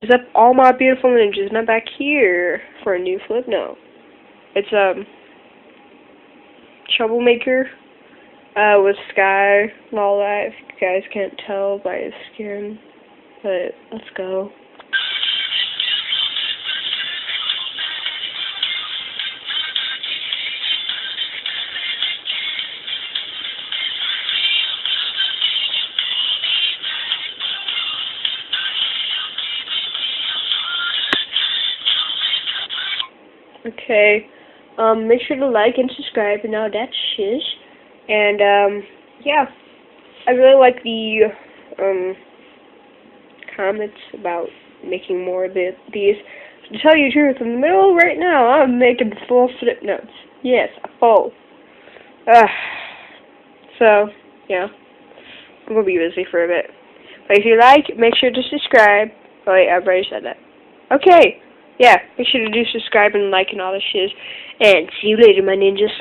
Is up all my beautiful ninjas, and I'm back here for a new flip. No, it's Troublemaker with Sky and all that. If you guys can't tell by his skin, but let's go. Okay, make sure to like and subscribe and all that shiz. And, yeah, I really like the, comments about making more of these. To tell you the truth, in the middle right now, I'm making full flip notes. Yes, a full. So, yeah, I'm gonna be busy for a bit. But if you like, make sure to subscribe. Oh wait, I've already said that. Okay. Yeah, make sure to do subscribe and like and all this shit. And see you later, my ninjas.